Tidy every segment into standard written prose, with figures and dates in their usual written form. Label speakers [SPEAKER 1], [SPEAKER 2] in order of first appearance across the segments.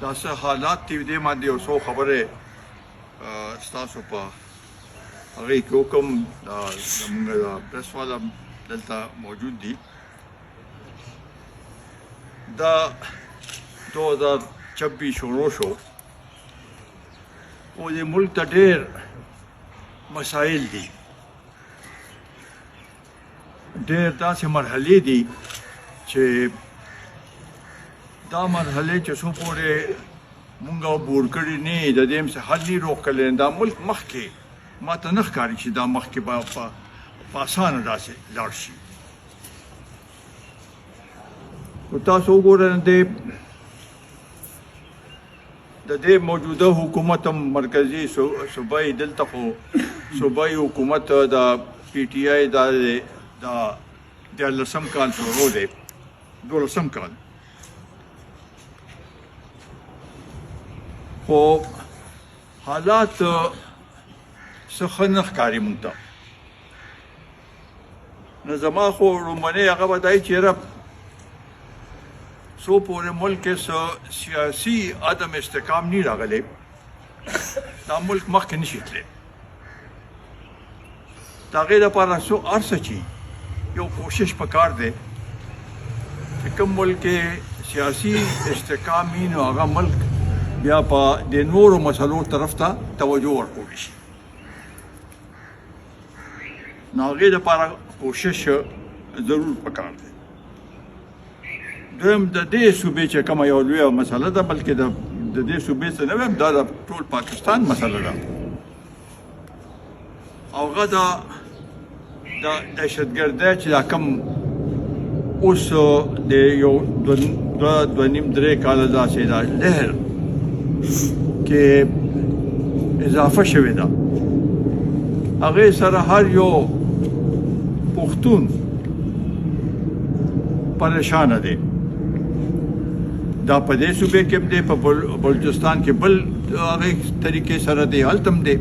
[SPEAKER 1] دا څه حالات دي دې باندې یو څو خبرې ستاسو په هغې کې وکړم زمونږ د پریس والا دلته موجود دي دا 2026 شروع شو او د ملک ته ډېر مسایل دي ډېر داسې مرحلې دي چې دا مرحلې چې څو پورې مونږ عبور کړي نه د دې څخه حل نه روکلی دا ملک مخکې ما ته نه ښکاري چې دا مخکې به په اسانه داسې لاړ شي نو تاسو وګورئ د دې موجوده حکومت مرکزي صوبایي دلته خو صوبایي حکومت د پی ټی آی دا 14 کال شروع دی 12 کال خو حالات څه ښه نه ښکاري مونږ ته نو زما خو لومړنی هغه به دا وي چې یاره څو پورې ملک کې سیاسي عدم استحکام نه راغلی دا ملک مخکې نشي تللی د هغې لپاره څو هر څه چې یو کوشش پکار دی چې کوم ملک کې سیاسي استحکام وي نو هغه ملک بیا په د نورو مسلو طرف ته توجه ورکولی شي نو هغې لپاره کوشش ضرور پکار دی دویم د دې صوبې چې کومه یو لویه مسله ده بلکې د دې صوبې څه نه ویم دا د ټول پاکستان مسله ده او هغه د دهشتګردۍ چې دا کوم اوس د یو دوه نیم درې کاله داسې دا لهر کې اضافه شوې ده هغې سره هر یو پښتون پریشانه دی دا په دې صوبې کې هم دی په بلوچستان کې بل هغې طریقې سره دی هلته هم دی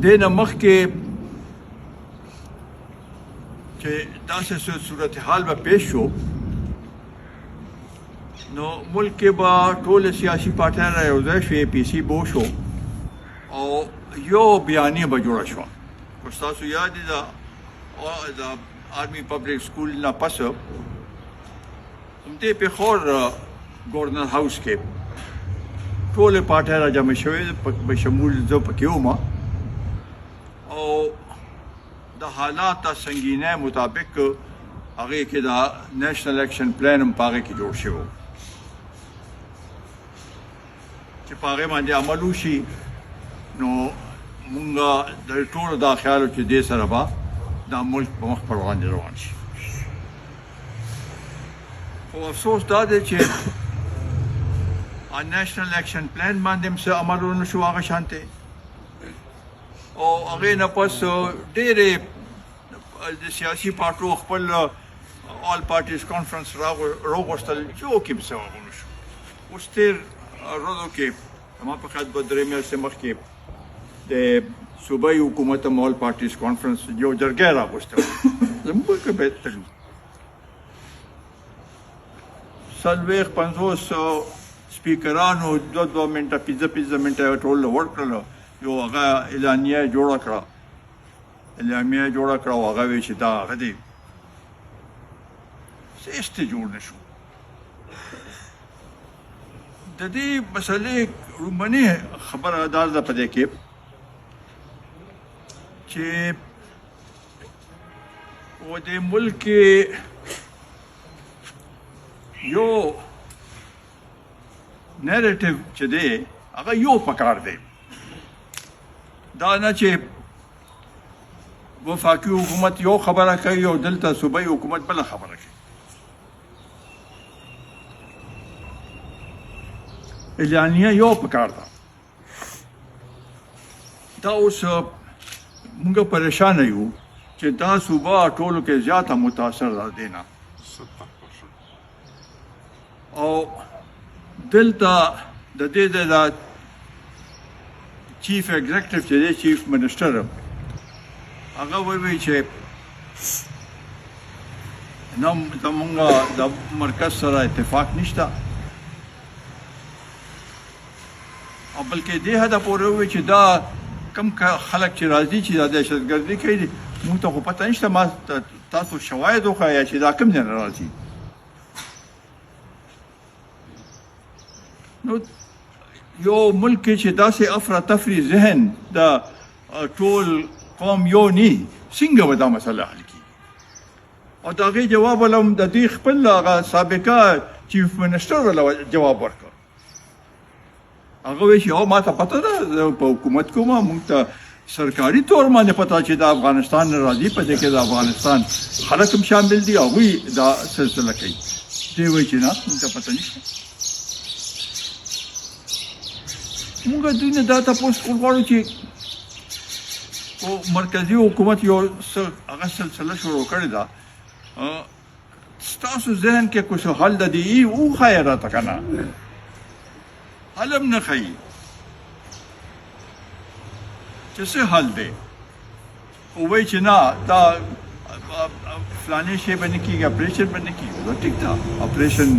[SPEAKER 1] دې نه مخکې چې داسې صورتحال به پیش شو نو ملک کې به ټوله سیاسي پارټیان را یو ځای شوې پی سی بو شو او یو بیانیه به جوړه شوه خو ستاسو یاد دی د آرمي پبلک سکول نه پس همدې پېښور ګورنر هاوس کې ټولې پارټۍ را جمع شوې بشمول زه پکې وم او د حالات د سنګینۍ مطابق هغې کې د نیشنل اکشن پلان هم په هغې کې جوړ شوی و چې په هغې باندې عمل وشي نو مونږ د ټولو دا خیال و چې دې سره به دا ملک په مخ پر وړاندې روان شي خو افسوس دا دی چې نیشنل اکشن پلان باندې هم څه عمل ونه شو هغه شانتې او هغې نه پس ډېرې د سیاسي پارټو خپل آل پارټیز کانفرنس راوغوښتل چې وکړي څه هغه ونه شو اوس تېر ورځو کې زما په خیال 2-3 میاشتې مخکې د صوبایي حکومت هم آل پارټیز کانفرنس یو جرګی راغوښتی زموږ ملک به تلو 40-50 سپیکرانو 2 منټه 15 منټه ټول ورکړل یو هغه اعلامیه جوړه کړه او هغه وی چې دا هغه دی څه جوړ نه شو د دې مسلې لومړنۍ خبره دا ده په دې کې چې و دې ملک کې یو نیریټیو چې دی هغه یو پکار دی دا نه چې وفاقي حکومت یو خبره کوي او دلته صوبایي حکومت بله خبره کوي اعلانیه یو پکار ده دا اوس مونږ پریشانه یو چې دا صوبه ټولو کې زیاته متاثر ده دی نه او دلته د دې د چیف ایگزیکټیو چې دی چیف منسټر هغه وایي چې نو زمونږ د مرکز سره اتفاق نشته او بلکې دې حده پورې ووایي چې دا کم خلک چې راځي چې دا دهشتګردي کوي موږ ته خو پته نشته ما تاسو شواهد وښایه چې دا کوم ځای نه راځي نو یو ملک کې چې داسې افراتفري ذهن د ټول قوم یو نی څنګه به دا مسله حل کړي او د هغې جواب له د دوی خپل هغه سابقه چیف منسټر له جواب ورکړ هغه وایي چې ما ته پته ده په حکومت کوم موږ ته سرکاري طور باندې پته چې د افغانستان نه راځي په دې کې د افغانستان خلک هم شامل دي هغوی دا سلسله کوي دی وایي چې نه موږ ته پته نشته موږ دوی نه دا تپوس کول غواړو چې مرکزي حکومت یو هغه سلسله شروع کړې ده ستاسو ذهن کې کوم حل د دې وښایه راته که نه حل هم نه ښیي چې څه حل دی وایي چې نه دا فلانې شی به نه کېږي اپریشن به نه کېږي دا ټیک ده اپریشن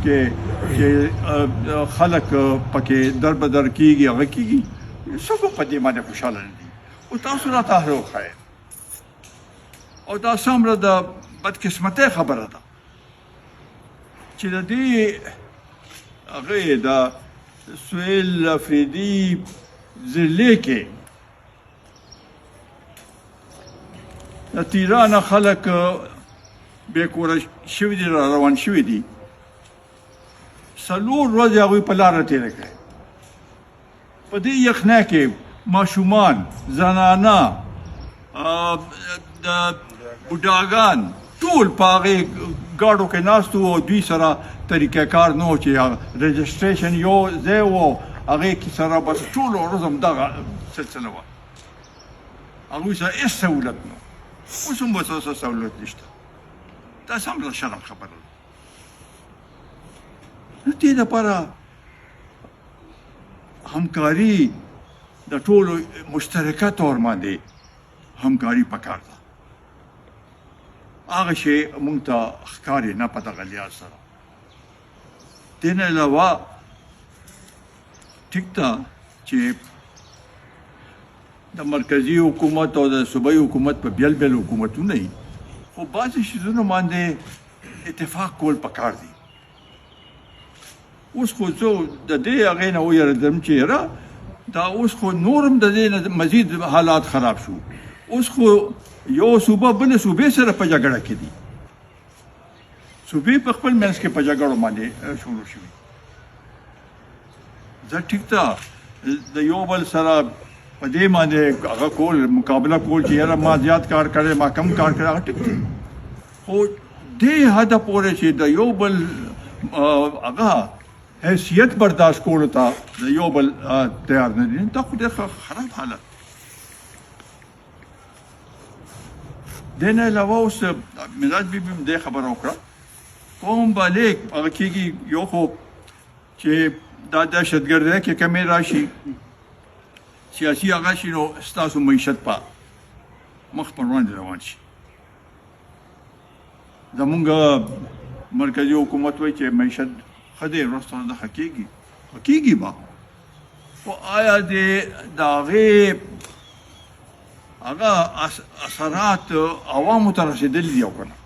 [SPEAKER 1] کې چې خلک پکې در بدر کېږي هغه کېږي څوک په دې باندې خوشحاله نه دي او تاسو راته حل وښایه او دا څومره د بدقسمتۍ خبره ده چې د دې هغې د سویل افریدي ضلع کې د تیرانه خلک بېکوره شوي دي را روان شوي دي 4 ورځې هغوی په لاره تېره کړې په دې یخنۍ کې ماشومان زنانه د بوډاګان ټول په هغې ګاډو کې ناست وو او دوی سره طریقه کار نه و چې رجسټریشن یو ځای و هغې کې سره بس ټول ورځ همدغه سلسله وه هغوی سره هېڅ سهولت نه و اوس هم بس څه سهولت نشته دا سم د شرم خبره ده نو دې دپاره همکاري د ټولو مشترکه طور باندې همکاري پکار ده هغه شی مونږ ته ښکاري نه په دغه لحاظ سره دې نه علاوه ټیک ده چې د مرکزي حکومت او د صوبایي حکومت په بیل بیل حکومتونه وي خو بعضې شیزونو باندې اتفاق کول پکار دي اوس خو زه د دې هغې نه ویرېدم چې یاره دا اوس خو نور هم د دې نه مزید حالات خراب شو اوس خو یو صوبه بله صوبې سره په جګړه کې دي صوبې په خپل منځ کې په جګړو باندې شروع شوي زه ټیک ده د یو بل سره په دې باندې هغه کول مقابله کول چې یاره ما زیات کار کړی ما کم کار کړی هغه ټیک دی خو دې حده پورې چې د یو بل هغه حیثیت برداشت کولو ته د یو بل تیار نه دي دا خو ډېر خراب حالت دې نه علاوه اوس مزاج بیبي هم دې خبره وکړه قوم بالیک هغه کېږي یو خو چې دا دهشتګردۍ کې کمې راشي سیاسي هغه شي نو ستاسو معیشت په مخ پر وړاندې روان شي زمونږ مرکزي حکومت وایي چې معیشت ښه دی وروسته دغه کېږي به خو آیا د هغې هغه اثرات عوامو ته رسېدلي دي او که نه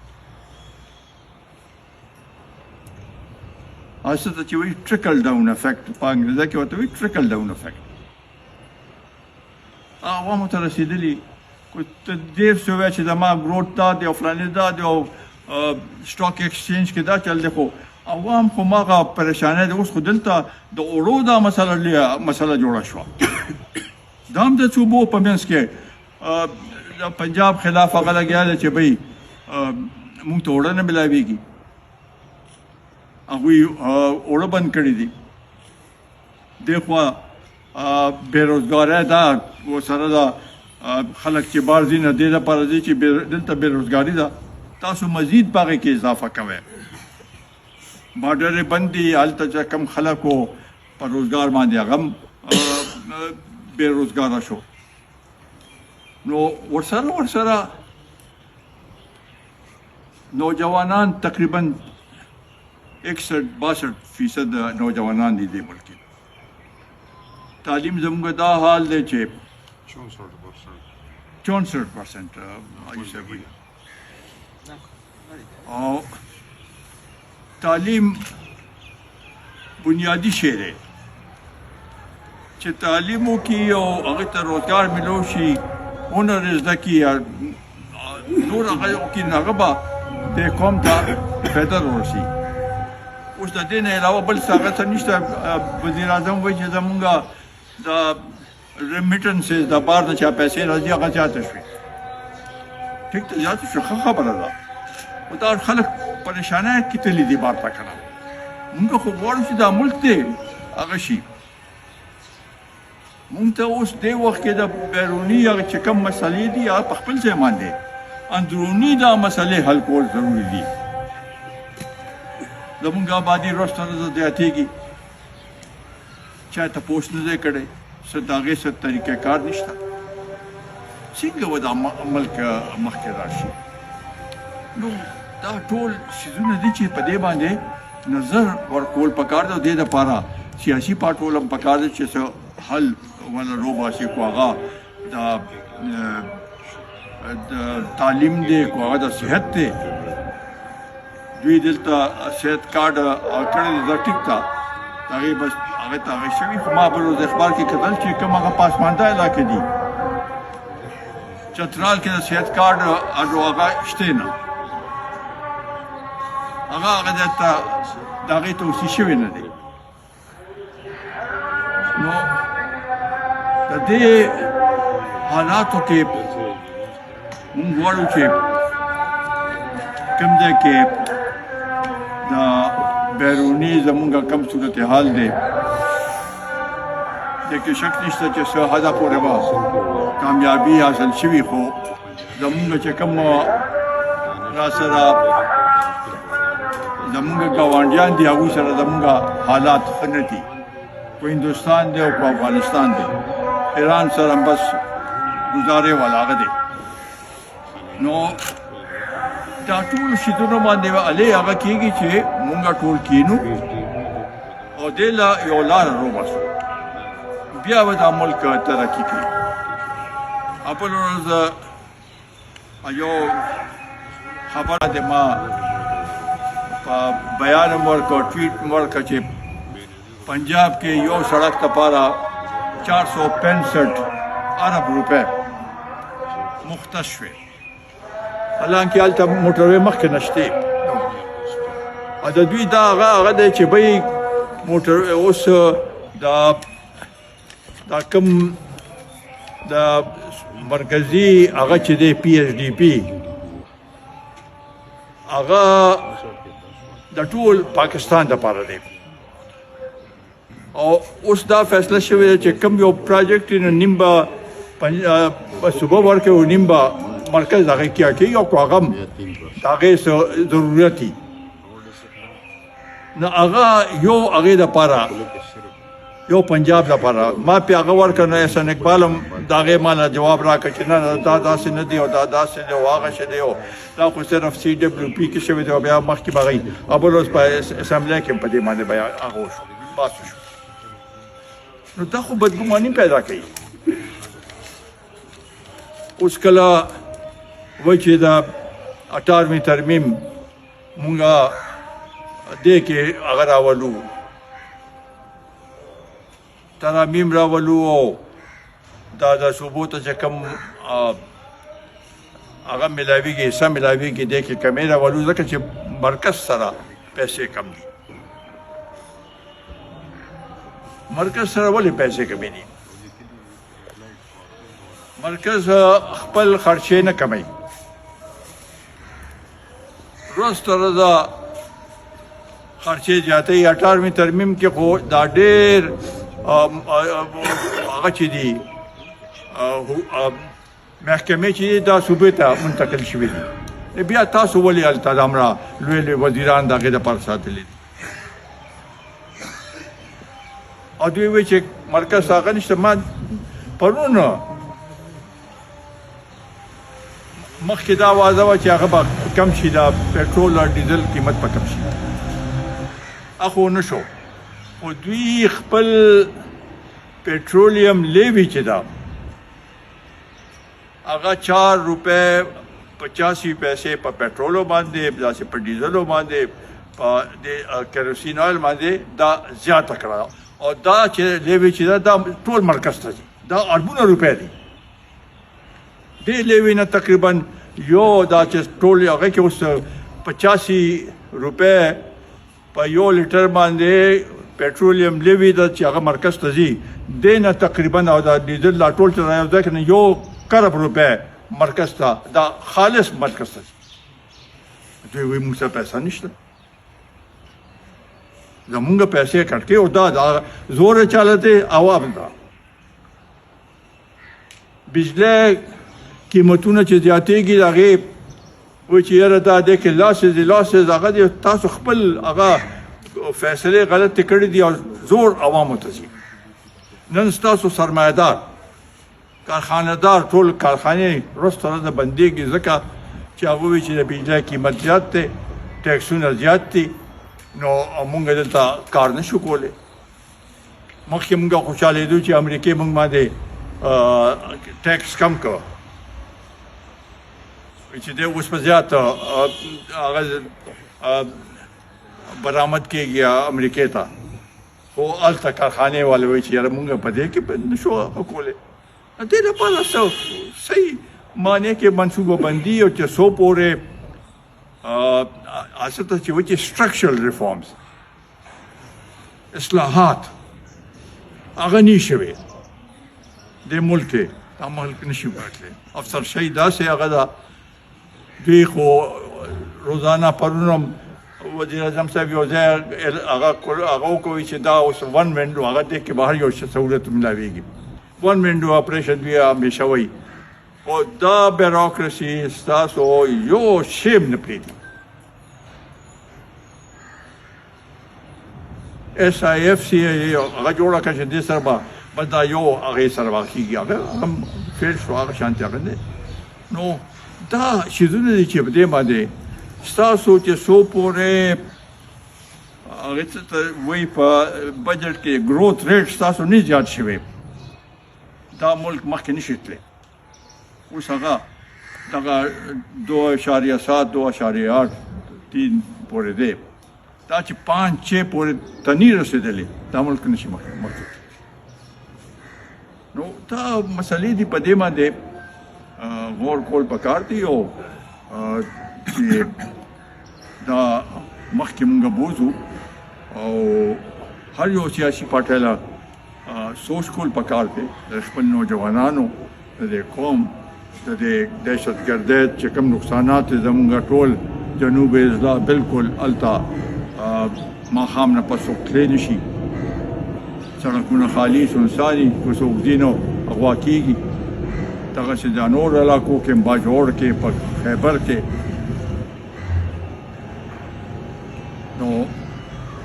[SPEAKER 1] هسه ته چې وایي ټریکل ډاون افیکټ په انګریزه کې ورته وایي ټریکل ډاون افیکټ عوامو ته رسېدلي خو ته ډېر څه وایه چې زما ګروټ دا دی او فلانې دا دی او سټاک ایکسچینج کې دا چل دی خو عوام خو ماغه پریشانه دي اوس خو دلته د اوړو دا مسله جوړه شوه دا هم د صوبو په منځ کې د پنجاب خلاف هغه لګیا دی چې بهی موږ ته اوړه نه ملاویږي هغوی اوړه بند کړي دي دې خوا بېروزګارۍ دا ورسره ده خلک چې بهر ځي نه دې لپاره ځي چې دلته بېروزګاري ده تاسو مزید په هغې کې اضافه کوئ بارډرې بند دي هلته چې کم خلک و په روزګار باندې هغه هم بېروزګاره شو نو ورسره نوجوانان تقریبا 61-62% نوجوانان دي دې ملک کې. تعلیم زموږ دا حال دی چې 64% او تعلیم بنیادی شی دی چې تعلیم وکړي او هغه ته روزګار ملو شي هنر زده کړي نور هغه وکړي نو هغه به د قوم ته فایده ورسي. اوس د دې نه علاوه بل څه هغه څه نشته. وزیر اعظم وایي چې زمونږ د ریمیټنسز د بهر نه چا پیسې راځي هغه زیاته شوې. ټیک ته زیاته شو ښه خبره ده خو دا خلک پریشانه کتلي دي بهر ته که نه. مونږ خو غواړو چې دا ملک دی هغه شي. مونږ ته اوس دې وخت کې د بیروني هغه چې کوم مسلې دي هغه په خپل ځای باندې اندروني دا مسلې حل کول ضروري دي. زمونږ آبادي ورځ تر ورځې زیاتېږي. چا تپوس نه دی کړی څه د هغې څه طریقه کار نشته. څنګه به دا ملک مخکې راشي؟ نو دا ټول څیزونه دي چې په دې باندې نظر ورکول پکار دی. او دې دپاره سیاسي پارټول هم پکار دی چې څه حل ونه روباسي. کو هغه د تعلیم دی کو هغه د صحت دی. دوی دلته صحت کارډ کړی دی دا ټیک ده هغې بس هغې ته هغې شوي. خو ما بل ورځ اخبار کې کتل چې کوم هغه پاسمانده علاقې دي چترال کې د صحت کارډ هغه شته نه هغه دلته د هغې توصیې شوي نه دی. نو د دې حالاتو کې مونږ غواړو چې کوم ځای کې د بیروني زمونږ کم صورتحال دی دې کې شک نشته چې څه حده پورې به کامیابي حاصل شوي. خو زمونږ چې کوم را سره زمونږ ګاونډیان دي هغوی سره زمونږ حالات ښه نه دي. کو هندوستان دی او کو افغانستان دی. ایران سره هم بس ګزارې والا هغه دی. نو دا ټول شیدونه باندې علي هغه کېږي چې مونږ ټول کینو او دې له یو لاره روباسو بیا به دا ملک ترقي کوي. بل ورځ یو خبره د ما په بیان هم ورکړ ټویټ مې ورکړ چې پنجاب کې یو سړک دپاره 465 ارب روپۍ مختص شوې. حالانکې هلته موټروې مخکې نشتې. او د دوی دا هغه دی چې بی موټر اوس دا کوم د مرکزي هغه چې دی PSDP هغه د ټول پاکستان دپاره دی. او اوس دا فیصله شوې ده چې کوم یو پروجیکټ یې نیم به صوبه ورکوي او نیم به مرکز هغې کیا کوي او که هغه هم د هغې څه ضرورت وي نو هغه یو هغې دپاره یو پنجاب دپاره ما پې هغه ورکړ نو احسان اقبال هم د هغې ما نه جواب راکړ چې نه دا داسې نه دی او دا داسې دی او هغه څه دی او دا خو صرف CWP کې شوی دی او بیا مخکې به هغوی او بل اوس په اسمبلی کې هم په دې باندې بیا هغه وشو باسو شو. نو دا خو بدګماني پیدا کوي. اوس کله وایي چې دا 18ویں ترمیم مونږه دې کې هغه راولو ترامیم راولو او دا د صوبو ته چې کوم هغه ملاویږي حصه ملاویږي دې کې کمې راولو ځکه چې مرکز سره پیسې کم دي. مرکز سره ولې پیسې کمې دي؟ مرکز خپل خرچې نه کموي. ورځ تر ورځه خرچې زیاتوي. 18ویں ترمیم کې خو دا ډېر هغه چې دي محکمې چې دي دا صوبې ته منتقل شوي دي. بیا تاسو ولې هلته دومره لوی لوی وزیران د هغې دپاره ساتلي دي؟ او دوی وایي چې مرکز هغه نشته. ما پرون مخکې دا وعده وه چې هغه به کم شي دا پټرول او ډیزل قیمت په کم شي اخو نشو او دوی خپل پیټرولیم لیوی چې دا هغه 4 روپے 85 پیسې په پټرولو باندې داسې په ډیزلو باندې په د کیروسین آیل باندې دا زیاته کړه او دا چې لیوی چې دا ټول مرکز ته ځي دا اربونه روپے دي دې لیوی نه تقریبا یو دا چې ټول هغه کې اوس 85 روپے په یو لیټر باندې پټرولیم لیوی دا چې هغه مرکز ته ځي دې نه تقریبا او دا ډیزل لا ټول ته راځي دا کنه یو کرب روپے مرکز ته دا خالص مرکز ته دوی وی موږ څه پیسې نشته زمونږ پیسې کټ کې او دا زور چالته عوام دا بجلی قیمتونه چې زیاتېږي هغې وایي چې یاره دا دی کې لاسز هغه دی تاسو خپل هغه فیصلې غلطې کړي دي او زور عوامو ته ځي نن ستاسو سرمایهدار کارخانهدار ټول کارخانې وروسته ورځ بندېږي ځکه چې هغه وایي چې د بجلی قیمت زیات دی ټیکسونه زیات دي نو موږ دلته کار نشو کولی مخکې موږ خوشحالېدو چې امریکې موږ باندې ټیکس کم کړ چې دی اوس په زیات هغه برآمد کېږي امریکې ته خو هلته کارخانې والے وایي چې یاره موږ په دې کې نشو کولی دې لپاره صحیح معنی کې منصوبه بندي او چې څو پورې اصل ته چې وایي چې سټرکچرل ریفارمز اصلاحات هغه نه شوي د ملک کې دا ملک نشي وکړلی افسر شي داسې هغه دا دوی خو روزانه پرونه وزیر اعظم صاحب یو ځای هغه وکوي چې دا اوس ون وینډو هغه دی کې بهر یو سهولت ملاویږي ون وینډو اپریشن دوی همیشه وایي او دا بیروکراسي ستاسو یو شیم نه پرېږدي SIFC هغه جوړه کړه چې دې سره به بس دا یو هغې سره به کېږي هغه هم فیل شو هغه شانتې هغه دی نو دا شیزونه دي چې په دې باندې ستاسو چې څو پورې هغې څه ته وایي په بجټ کې ګروث ریټ ستاسو نه زیات شوی دا ملک مخکې نشي تللی اوس هغه دغه 2.7 2.8 پورې دی دا چې 5-6 پورې ته نه رسېدلی دا ملک نشي مخکې نو دا مسلې دي په دې باندې غور کول پکار دي او چې دا مخکې مونږ بوزو او هر یو سیاسي پارټۍ له سوچ کول پکار دی د خپل نوجوانانو د قوم د دهشتګردۍ چې کوم نقصانات زمونږ ټول جنوب اضلاع بالکل هلته ماښام نه پس تللی نه شي سړکونه خالي سنساني که څوک ځي نو اغوا کېږي دغسې دا نور علاقو کې باجوړ کې په خیبر کې نو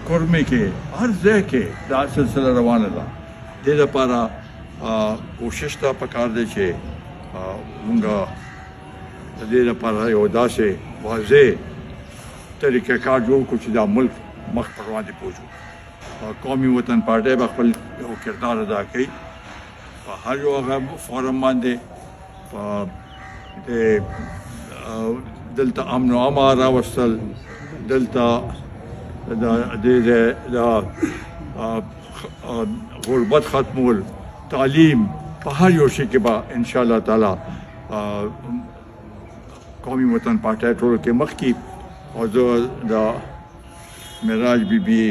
[SPEAKER 1] کورمې کې هر ځای کې دا سلسله روانه ده دې لپاره کوشش ته پکار دی چې مونږ د دې لپاره یو داسې واضح طریقه کار جوړ کړو چې دا ملک مخ پر وړاندې بوځو قومي وطن پارټۍ به خپل یو کردار ادا کوي په هر یو هغه فورم باندې په دلته امن و امان راوستل دلته د غربت ختمول تعلیم په هر یو شي کې به انشاءالله تعالی قومي وطن پارټۍ ټولو کې مخکې او زه د معراج بي بي